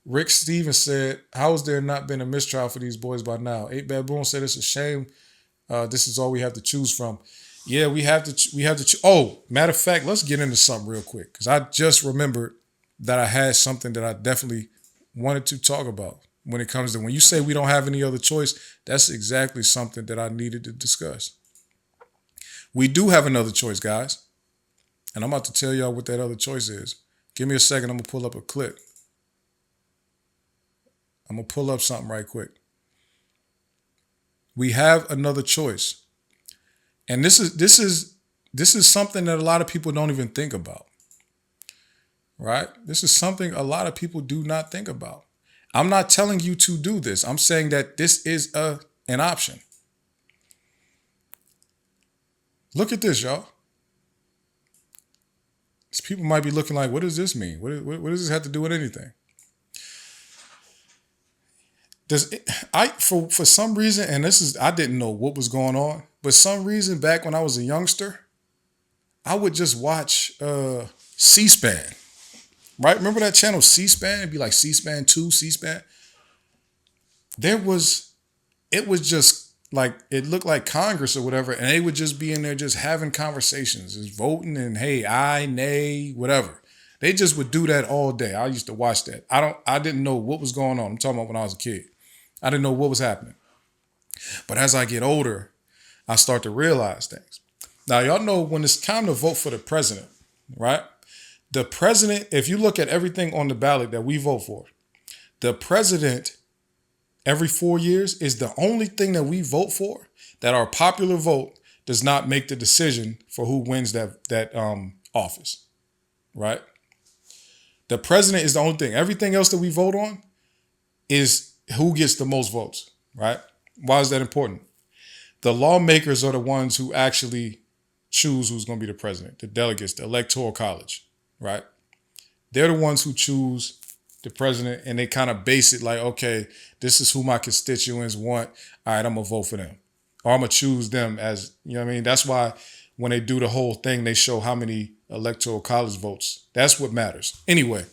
Rick Stevens said, "How has there not been a mistrial for these boys by now?" Eight Baboon said, "It's a shame. This is all we have to choose from." Yeah, we have to. We have to. Oh, matter of fact, let's get into something real quick because I just remembered that I had something that I definitely wanted to talk about when it comes to when you say we don't have any other choice. That's exactly something that I needed to discuss. We do have another choice, guys, and I'm about to tell y'all what that other choice is. Give me a second. I'm gonna pull up a clip. I'm gonna pull up something right quick. We have another choice. And this is something that a lot of people don't even think about, right? This is something a lot of people do not think about. I'm not telling you to do this. I'm saying that this is an option. Look at this, y'all. These people might be looking like, what does this mean? What does this have to do with anything? Does it, I for some reason, and this is I didn't know what was going on, but some reason back when I was a youngster, I would just watch C-SPAN. Right? Remember that channel C-SPAN? It'd be like C-SPAN 2, C-SPAN. There was it was just like it looked like Congress or whatever, and they would just be in there just having conversations, just voting and hey, aye, nay, whatever. They just would do that all day. I used to watch that. I didn't know what was going on. I'm talking about when I was a kid. I didn't know what was happening. But as I get older, I start to realize things. Now, y'all know when it's time to vote for the president, right? The president, if you look at everything on the ballot that we vote for, the president every 4 years is the only thing that we vote for that our popular vote does not make the decision for who wins that office, right? The president is the only thing. Everything else that we vote on is who gets the most votes, right? Why is that important? The lawmakers are the ones who actually choose who's going to be the president, the delegates, the electoral college, right? They're the ones who choose the president and they kind of base it like, okay, this is who my constituents want. All right, I'm going to vote for them. Or I'm going to choose them as, you know what I mean? That's why when they do the whole thing, they show how many electoral college votes. That's what matters. Anyway,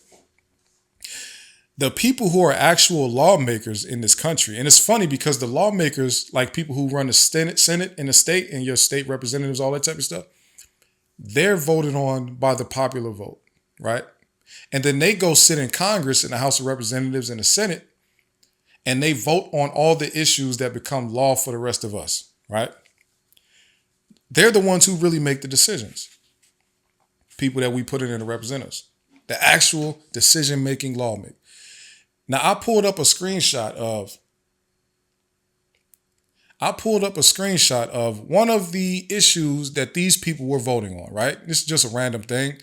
the people who are actual lawmakers in this country, and it's funny because the lawmakers, like people who run the Senate in the state and your state representatives, all that type of stuff, they're voted on by the popular vote, right? And then they go sit in Congress in the House of Representatives and the Senate, and they vote on all the issues that become law for the rest of us, right? They're the ones who really make the decisions. People that we put in to represent us. The actual decision-making lawmakers. Now, I pulled up a screenshot of one of the issues that these people were voting on, right? This is just a random thing.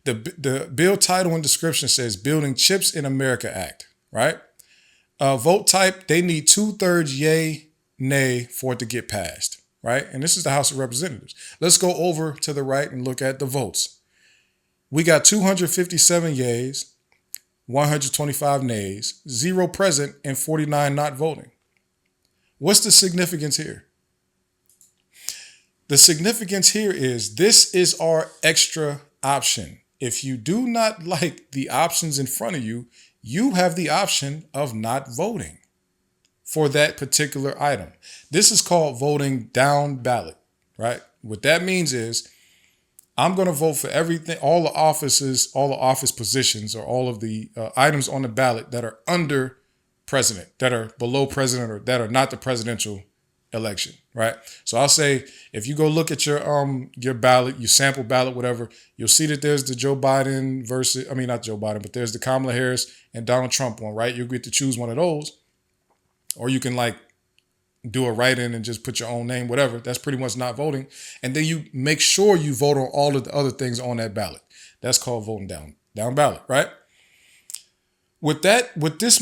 The bill title and description says Building Chips in America Act, right? Vote type, they need 2/3 yay, nay for it to get passed, right? And this is the House of Representatives. Let's go over to the right and look at the votes. We got 257 yays, 125 nays, 0 present, and 49 not voting. What's the significance here? The significance here is this is our extra option. If you do not like the options in front of you, you have the option of not voting for that particular item. This is called voting down ballot, right? What that means is I'm going to vote for everything, all the offices, all the office positions, or all of the items on the ballot that are under president, that are below president, or that are not the presidential election, right? So I'll say if you go look at your ballot, your sample ballot, whatever, you'll see that there's the Joe Biden versus, I mean not Joe Biden, but there's the Kamala Harris and Donald Trump one, right? You'll get to choose one of those, or you can like do a write-in and just put your own name, whatever. That's pretty much not voting. And then you make sure you vote on all of the other things on that ballot. That's called voting down ballot, right? What this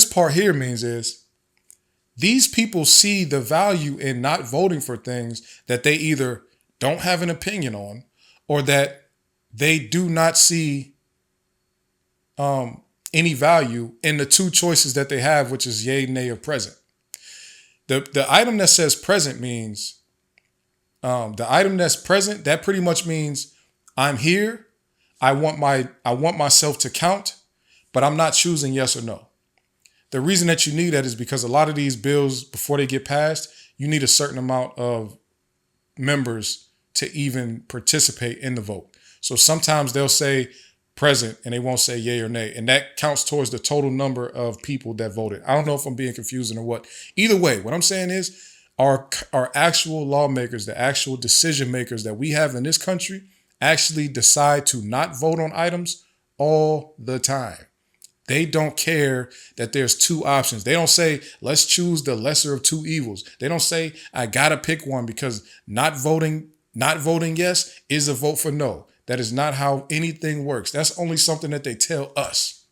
part here means is these people see the value in not voting for things that they either don't have an opinion on or that they do not see any value in the two choices that they have, which is yay, nay, or present. The item that says present means the item that's present, that pretty much means I'm here. I want myself to count, but I'm not choosing yes or no. The reason that you need that is because a lot of these bills, before they get passed, you need a certain amount of members to even participate in the vote. So sometimes they'll say present and they won't say yay or nay. And that counts towards the total number of people that voted. I don't know if I'm being confusing or what. Either way, what I'm saying is our actual lawmakers, the actual decision makers that we have in this country actually decide to not vote on items all the time. They don't care that there's two options. They don't say, let's choose the lesser of two evils. They don't say, I gotta pick one because not voting yes is a vote for no. That is not how anything works. That's only something that they tell us.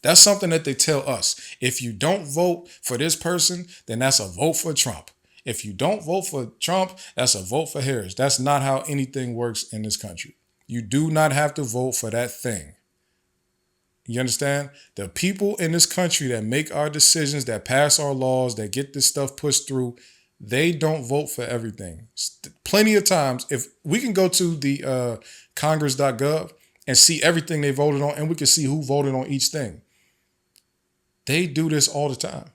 That's something that they tell us. If you don't vote for this person, then that's a vote for Trump. If you don't vote for Trump, that's a vote for Harris. That's not how anything works in this country. You do not have to vote for that thing. You understand? The people in this country that make our decisions, that pass our laws, that get this stuff pushed through, they don't vote for everything. Plenty of times, if we can go to the congress.gov and see everything they voted on, and we can see who voted on each thing. They do this all the time.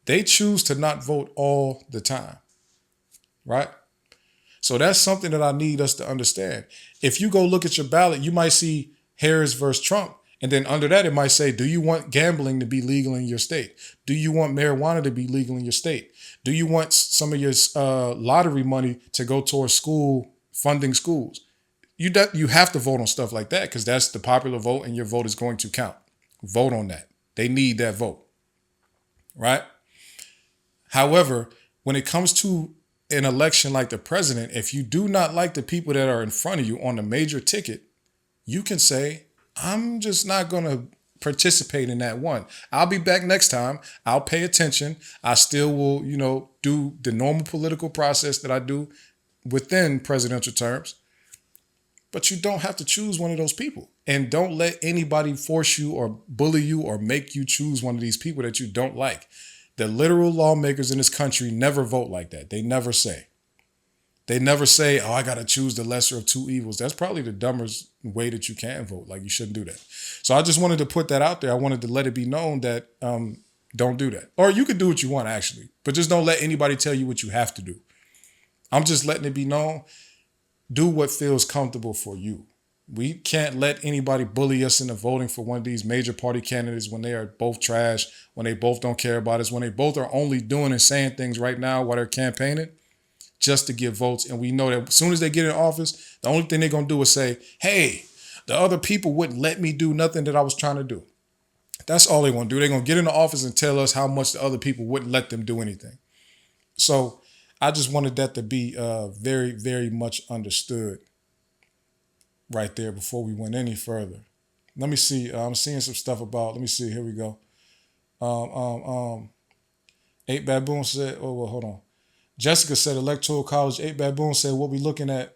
They choose to not vote all the time, right? So that's something that I need us to understand. If you go look at your ballot, you might see Harris versus Trump. And then under that, it might say, do you want gambling to be legal in your state? Do you want marijuana to be legal in your state? Do you want some of your lottery money to go towards funding schools? You have to vote on stuff like that because that's the popular vote and your vote is going to count. Vote on that. They need that vote, right? However, when it comes to an election like the president, if you do not like the people that are in front of you on the major ticket, you can say, I'm just not going to participate in that one. I'll be back next time. I'll pay attention. I still will, do the normal political process that I do within presidential terms. But you don't have to choose one of those people. And don't let anybody force you or bully you or make you choose one of these people that you don't like. The literal lawmakers in this country never vote like that. They never say. They never say, oh, I got to choose the lesser of two evils. That's probably the dumbest way that you can vote. Like, you shouldn't do that. So I just wanted to put that out there. I wanted to let it be known that don't do that. Or you could do what you want, actually. But just don't let anybody tell you what you have to do. I'm just letting it be known. Do what feels comfortable for you. We can't let anybody bully us into voting for one of these major party candidates when they are both trash, when they both don't care about us, when they both are only doing and saying things right now while they're campaigning just to get votes. And we know that as soon as they get in office, the only thing they're going to do is say, hey, the other people wouldn't let me do nothing that I was trying to do. That's all they're going to do. They're going to get in the office and tell us how much the other people wouldn't let them do anything. So I just wanted that to be very, very much understood right there before we went any further. Let me see. I'm seeing some stuff about, let me see. Here we go. 8 Baboon said, oh, well, hold on. Jessica said, Electoral College. 8 Baboon said, what we looking at?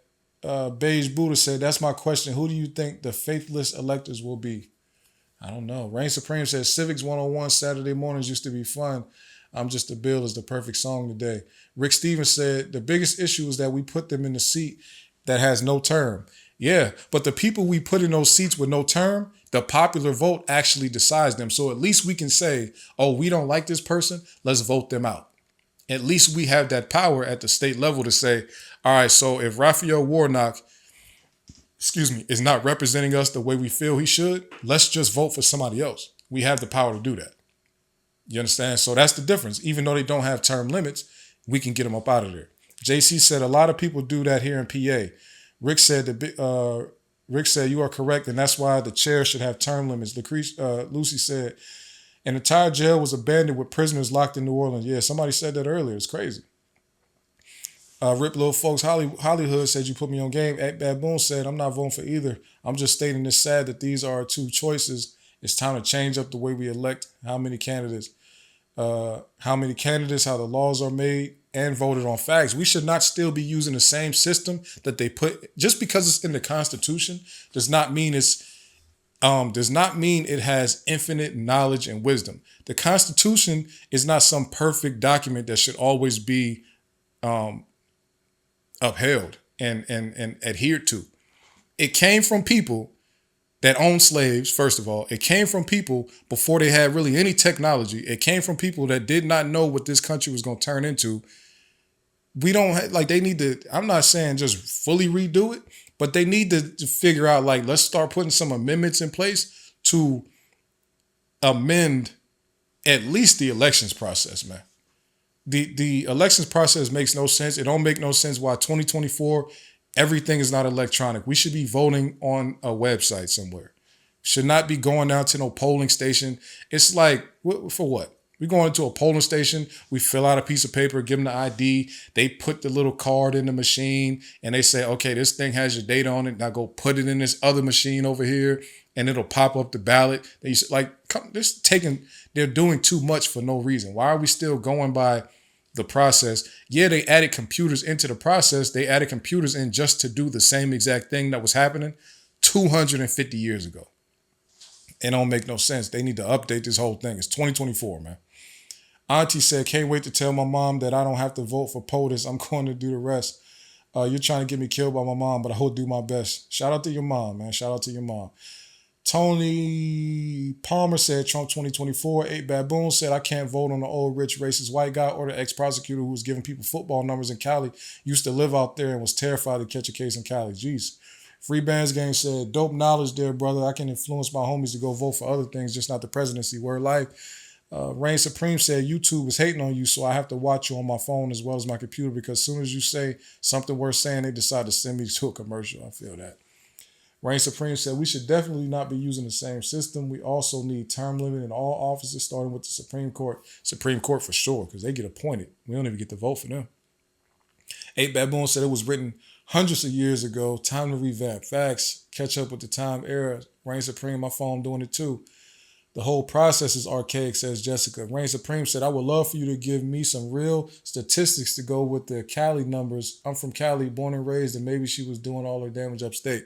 Beige Buddha said, that's my question. Who do you think the faithless electors will be? I don't know. Reign Supreme says, Civics 101 Saturday mornings used to be fun. I'm Just a Bill is the perfect song today. Rick Stevens said, the biggest issue is that we put them in the seat that has no term. Yeah, but the people we put in those seats with no term, the popular vote actually decides them. So at least we can say, oh, we don't like this person. Let's vote them out. At least we have that power at the state level to say, all right, so if Raphael Warnock, is not representing us the way we feel he should, let's just vote for somebody else. We have the power to do that. You understand? So that's the difference. Even though they don't have term limits, we can get them up out of there. JC said a lot of people do that here in PA. Rick said you are correct, and that's why the chair should have term limits. Lucy said an entire jail was abandoned with prisoners locked in New Orleans. Yeah, somebody said that earlier. It's crazy. Rip Little Folks Hollywood said you put me on game. Baboon said I'm not voting for either. I'm just stating it's sad that these are our two choices. It's time to change up the way we elect how many candidates, how the laws are made, and voted on facts. We should not still be using the same system that they put. Just because it's in the Constitution does not mean it has infinite knowledge and wisdom. The Constitution is not some perfect document that should always be upheld and adhered to. It came from people that owned slaves, first of all. It came from people before they had really any technology. It came from people that did not know what this country was going to turn into. We don't like, they need to, I'm not saying just fully redo it, but they need to figure out, like, let's start putting some amendments in place to amend at least the elections process, man. The elections process makes no sense. It don't make no sense why 2024 everything is not electronic. We should be voting on a website somewhere. Should not be going down to no polling station. It's like, for what? We go into a polling station, we fill out a piece of paper, give them the ID, they put the little card in the machine, and they say, okay, this thing has your data on it. Now go put it in this other machine over here, and it'll pop up the ballot. They like, they're doing too much for no reason. Why are we still going by the process? Yeah, they added computers into the process. They added computers in just to do the same exact thing that was happening 250 years ago. It don't make no sense. They need to update this whole thing. It's 2024, man. Auntie said, can't wait to tell my mom that I don't have to vote for POTUS. I'm going to do the rest. You're trying to get me killed by my mom, but I will do my best. Shout out to your mom, man. Shout out to your mom. Tony Palmer said, Trump 2024. 8 Baboon said, I can't vote on the old rich racist white guy or the ex-prosecutor who was giving people football numbers in Cali. Used to live out there and was terrified to catch a case in Cali. Jeez. Free Bands Game said, dope knowledge there, brother. I can influence my homies to go vote for other things, just not the presidency. Word life. Reign Supreme said, YouTube is hating on you, so I have to watch you on my phone as well as my computer, because as soon as you say something worth saying, they decide to send me to a commercial. I feel that. Reign Supreme said, we should definitely not be using the same system. We also need term limit in all offices, starting with the Supreme Court. Supreme Court for sure, because they get appointed. We don't even get to vote for them. 8 Baboon said, it was written hundreds of years ago. Time to revamp. Facts. Catch up with the time era. Reign Supreme, my phone doing it too. The whole process is archaic, says Jessica. Reign Supreme said, I would love for you to give me some real statistics to go with the Cali numbers. I'm from Cali, born and raised, and maybe she was doing all her damage upstate.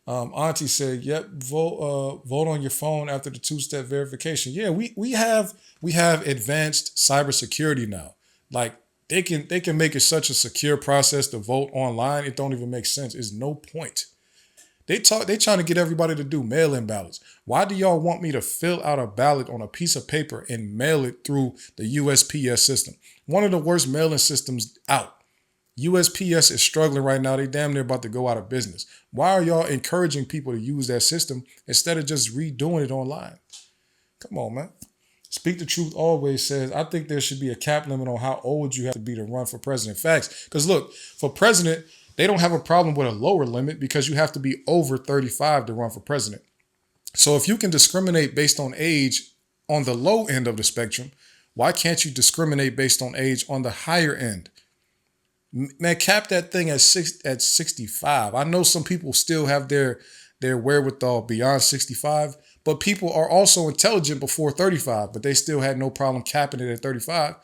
Auntie said, yep, vote on your phone after the two-step verification. Yeah, we have advanced cybersecurity now. Like, they can make it such a secure process to vote online. It don't even make sense. It's no point. They trying to get everybody to do mail-in ballots. Why do y'all want me to fill out a ballot on a piece of paper and mail it through the USPS system? One of the worst mail-in systems out. USPS is struggling right now. They damn near about to go out of business. Why are y'all encouraging people to use that system instead of just redoing it online? Come on, man. Speak the Truth always says, I think there should be a cap limit on how old you have to be to run for president. Facts. Because look, for president, they don't have a problem with a lower limit because you have to be over 35 to run for president. So if you can discriminate based on age on the low end of the spectrum, why can't you discriminate based on age on the higher end? Man, cap that thing at 65. I know some people still have their wherewithal beyond 65, but people are also intelligent before 35, but they still had no problem capping it at 35.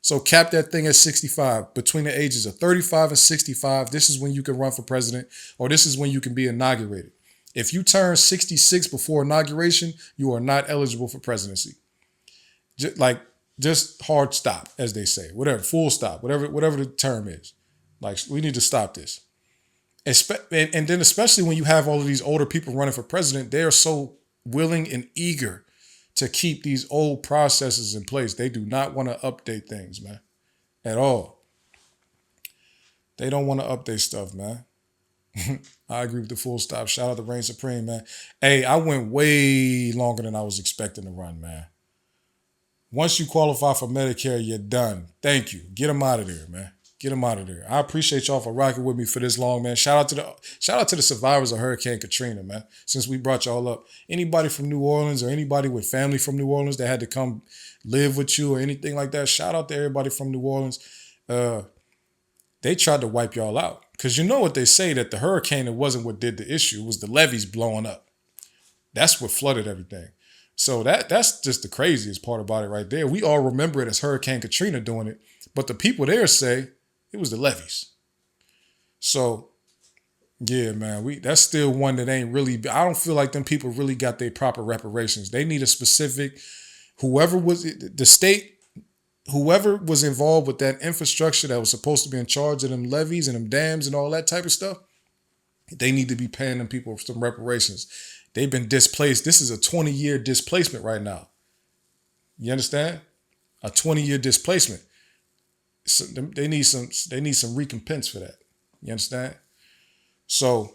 So cap that thing at 65. Between the ages of 35 and 65, this is when you can run for president, or this is when you can be inaugurated. If you turn 66 before inauguration, you are not eligible for presidency. Just hard stop, as they say. Whatever, full stop, whatever the term is. Like, we need to stop this. And then especially when you have all of these older people running for president, they are so willing and eager to keep these old processes in place. They do not want to update things, man, at all. They don't want to update stuff, man. I agree with the full stop. Shout out to Reign Supreme, man. Hey, I went way longer than I was expecting to run, man. Once you qualify for Medicare, you're done. Thank you. Get them out of there, man. Get them out of there. I appreciate y'all for rocking with me for this long, man. Shout out to the survivors of Hurricane Katrina, man. Since we brought y'all up, anybody from New Orleans or anybody with family from New Orleans that had to come live with you or anything like that, shout out to everybody from New Orleans. They tried to wipe y'all out, because you know what they say, that the hurricane, it wasn't what did the issue. It was the levees blowing up. That's what flooded everything. So that's just the craziest part about it right there. We all remember it as Hurricane Katrina doing it, but the people there say it was the levees. So, yeah, man, that's still one that ain't really, I don't feel like them people really got their proper reparations. They need a specific, whoever was the state, whoever was involved with that infrastructure that was supposed to be in charge of them levees and them dams and all that type of stuff, They need to be paying them people some reparations. They've been displaced. This is a 20-year displacement right now. You understand? A 20-year displacement. So they need some recompense for that. You understand? So